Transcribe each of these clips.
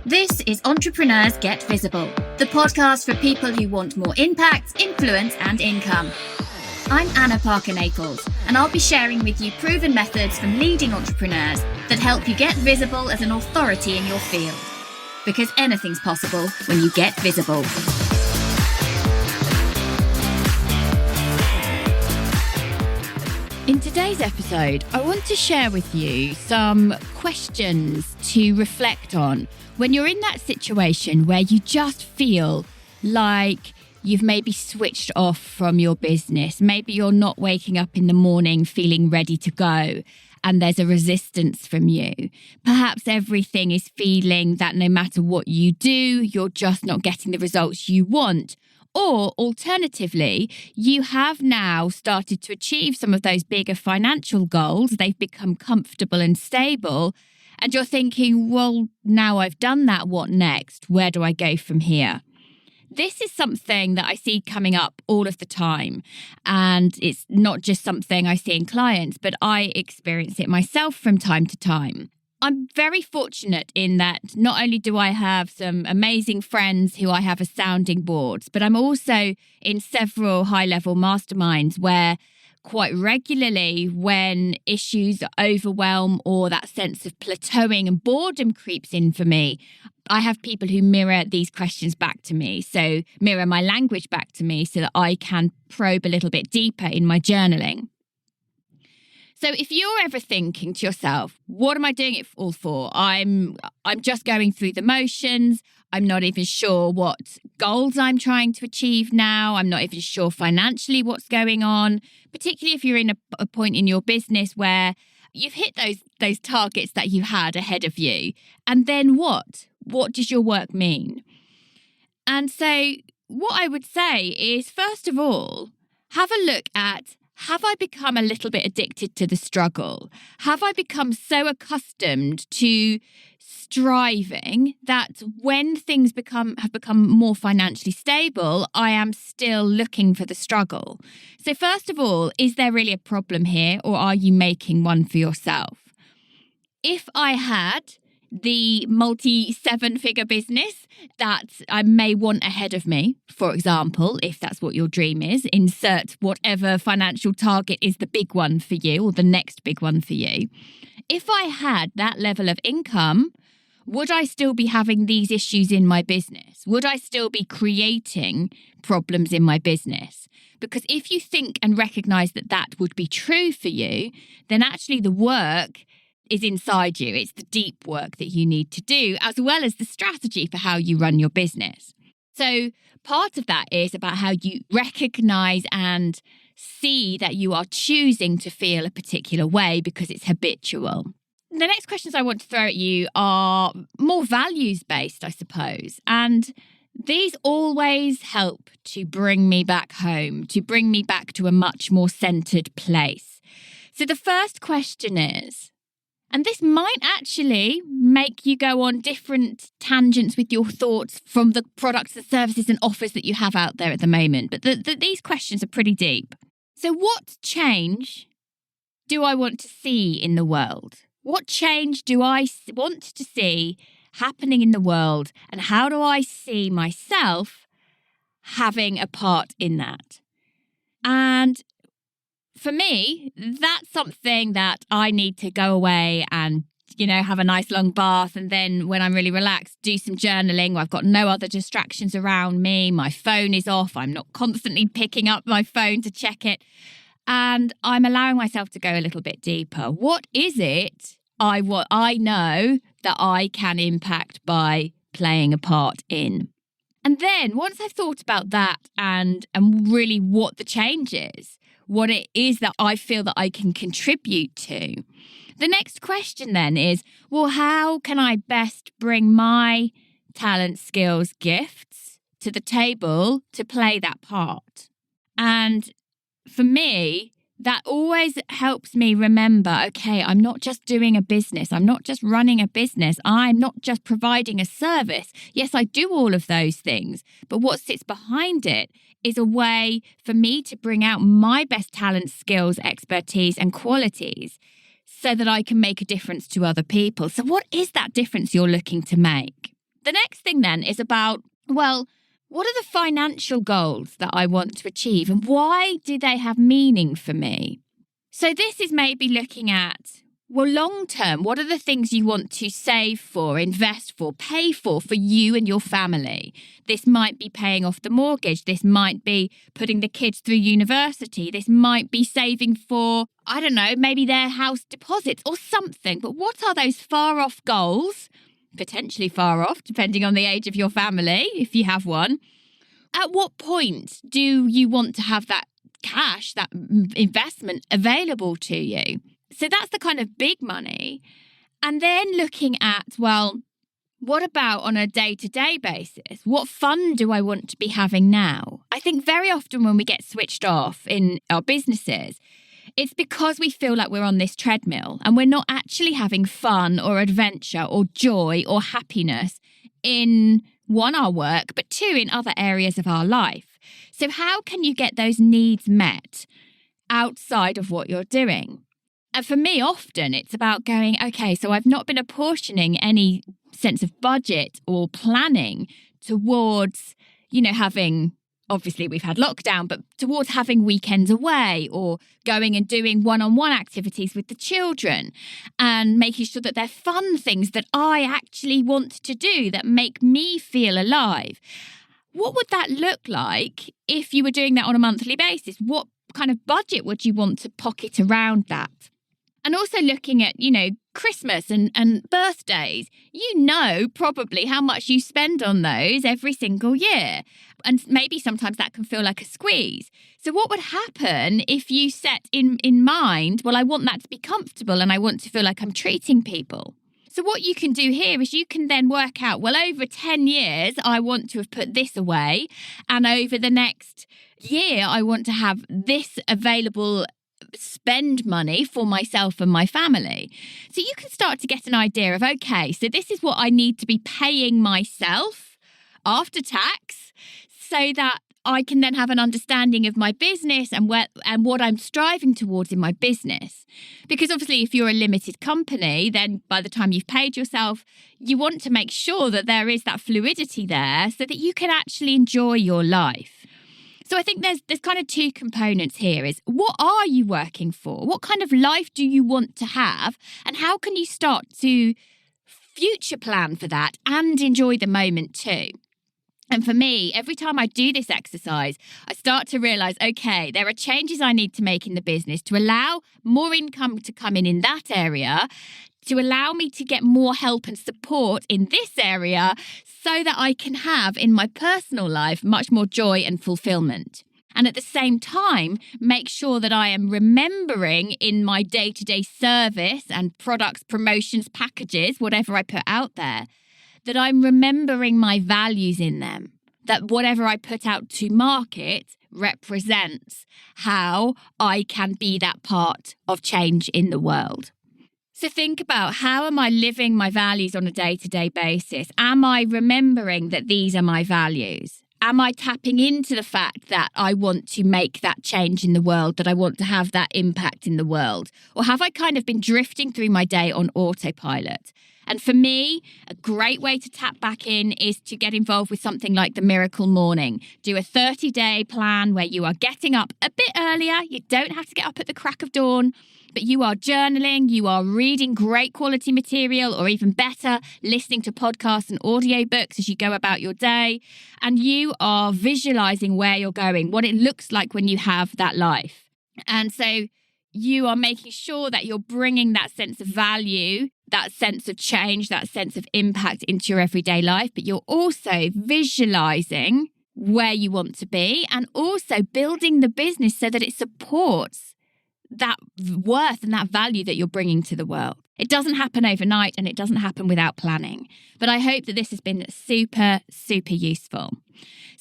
This is Entrepreneurs Get Visible, the podcast for people who want more impact, influence, and income. I'm Anna Parker-Naples, and I'll be sharing with you proven methods from leading entrepreneurs that help you get visible as an authority in your field. Because anything's possible when you get visible. In today's episode, I want to share with you some questions to reflect on when you're in that situation where you just feel like you've maybe switched off from your business. Maybe you're not waking up in the morning feeling ready to go and there's a resistance from you. Perhaps everything is feeling that no matter what you do, you're just not getting the results you want. Or alternatively, you have now started to achieve some of those bigger financial goals. They've become comfortable and stable. And you're thinking, well, now I've done that, what next? Where do I go from here? This is something that I see coming up all of the time. And it's not just something I see in clients, but I experience it myself from time to time. I'm very fortunate in that not only do I have some amazing friends who I have as sounding boards, but I'm also in several high-level masterminds where quite regularly when issues overwhelm or that sense of plateauing and boredom creeps in for me, I have people who mirror these questions back to me, so mirror my language back to me so that I can probe a little bit deeper in my journaling. So if you're ever thinking to yourself, what am I doing it all for? I'm just going through the motions. I'm not even sure what goals I'm trying to achieve now. I'm not even sure financially what's going on, particularly if you're in a point in your business where you've hit those targets that you had ahead of you. And then what? What does your work mean? And so what I would say is, first of all, have a look at, have I become a little bit addicted to the struggle? Have I become so accustomed to striving that when things have become more financially stable, I am still looking for the struggle? So first of all, is there really a problem here, or are you making one for yourself? If I had the multi-7-figure business that I may want ahead of me, for example, if that's what your dream is, insert whatever financial target is the big one for you or the next big one for you. If I had that level of income, would I still be having these issues in my business? Would I still be creating problems in my business? Because if you think and recognize that that would be true for you, then actually the work is inside you. It's the deep work that you need to do, as well as the strategy for how you run your business. So part of that is about how you recognize and see that you are choosing to feel a particular way because it's habitual. The next questions I want to throw at you are more values-based, I suppose. And these always help to bring me back home, to bring me back to a much more centered place. So the first question is, and this might actually make you go on different tangents with your thoughts from the products and services and offers that you have out there at the moment. But these questions are pretty deep. So what change do I want to see in the world? What change do I want to see happening in the world? And how do I see myself having a part in that? And for me, that's something that I need to go away and, have a nice long bath. And then when I'm really relaxed, do some journaling. I've got no other distractions around me. My phone is off. I'm not constantly picking up my phone to check it. And I'm allowing myself to go a little bit deeper. What is it I know that I can impact by playing a part in? And then once I've thought about that and really what the change is, what it is that I feel that I can contribute to, the next question then is, well, how can I best bring my talent, skills, gifts to the table to play that part? And for me, that always helps me remember, okay, I'm not just doing a business. I'm not just running a business. I'm not just providing a service. Yes, I do all of those things. But what sits behind it is a way for me to bring out my best talents, skills, expertise, and qualities so that I can make a difference to other people. So what is that difference you're looking to make? The next thing then is about, well, what are the financial goals that I want to achieve and why do they have meaning for me? So this is maybe looking at, well, long term, what are the things you want to save for, invest for, pay for you and your family? This might be paying off the mortgage. This might be putting the kids through university. This might be saving for, I don't know, maybe their house deposits or something. But what are those far off goals? Potentially far off, depending on the age of your family, if you have one. At what point do you want to have that cash, that investment available to you? So that's the kind of big money. And then looking at, well, what about on a day-to-day basis? What fun do I want to be having now? I think very often when we get switched off in our businesses, it's because we feel like we're on this treadmill and we're not actually having fun or adventure or joy or happiness in, one, our work, but two, in other areas of our life. So how can you get those needs met outside of what you're doing? And for me, often it's about going, okay, so I've not been apportioning any sense of budget or planning towards, having, obviously we've had lockdown, but towards having weekends away or going and doing one-on-one activities with the children and making sure that they're fun things that I actually want to do that make me feel alive. What would that look like if you were doing that on a monthly basis? What kind of budget would you want to pocket around that? And also looking at, Christmas and birthdays, probably how much you spend on those every single year. And maybe sometimes that can feel like a squeeze. So what would happen if you set in mind, well, I want that to be comfortable and I want to feel like I'm treating people? So what you can do here is you can then work out, well, over 10 years, I want to have put this away. And over the next year, I want to have this available spend money for myself and my family. So you can start to get an idea of, okay, so this is what I need to be paying myself after tax so that I can then have an understanding of my business and what I'm striving towards in my business. Because obviously, if you're a limited company, then by the time you've paid yourself, you want to make sure that there is that fluidity there so that you can actually enjoy your life. So I think there's kind of two components here is what are you working for? What kind of life do you want to have? And how can you start to future plan for that and enjoy the moment too? And for me, every time I do this exercise, I start to realize, okay, there are changes I need to make in the business to allow more income to come in that area, to allow me to get more help and support in this area so that I can have in my personal life much more joy and fulfillment. And at the same time, make sure that I am remembering in my day-to-day service and products, promotions, packages, whatever I put out there, that I'm remembering my values in them, that whatever I put out to market represents how I can be that part of change in the world. So think about, how am I living my values on a day-to-day basis? Am I remembering that these are my values? Am I tapping into the fact that I want to make that change in the world, that I want to have that impact in the world? Or have I kind of been drifting through my day on autopilot? And for me, a great way to tap back in is to get involved with something like the Miracle Morning. Do a 30-day plan where you are getting up a bit earlier. You don't have to get up at the crack of dawn, but you are journaling, you are reading great quality material, or even better, listening to podcasts and audiobooks as you go about your day. And you are visualizing where you're going, what it looks like when you have that life. And so you are making sure that you're bringing that sense of value, that sense of change, that sense of impact into your everyday life, but you're also visualizing where you want to be and also building the business so that it supports that worth and that value that you're bringing to the world. It doesn't happen overnight and it doesn't happen without planning. But I hope that this has been super, super useful.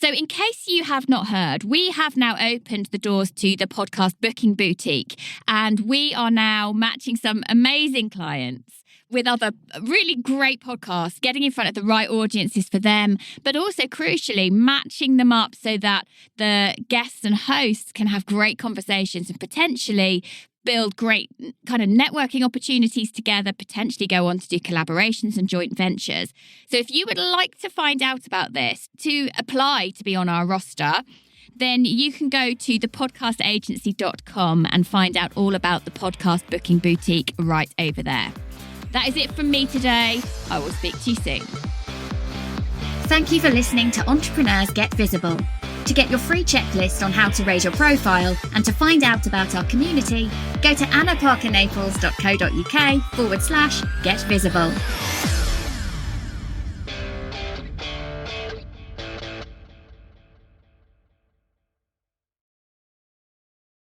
So in case you have not heard, we have now opened the doors to the podcast booking boutique, and we are now matching some amazing clients with other really great podcasts, getting in front of the right audiences for them, but also crucially matching them up so that the guests and hosts can have great conversations and potentially build great kind of networking opportunities together, potentially go on to do collaborations and joint ventures. So if you would like to find out about this, to apply to be on our roster, then you can go to thepodcastagency.com and find out all about the podcast booking boutique right over there. That is it from me today. I will speak to you soon. Thank you for listening to Entrepreneurs Get Visible. To get your free checklist on how to raise your profile and to find out about our community, go to annaparkernaples.co.uk/get visible.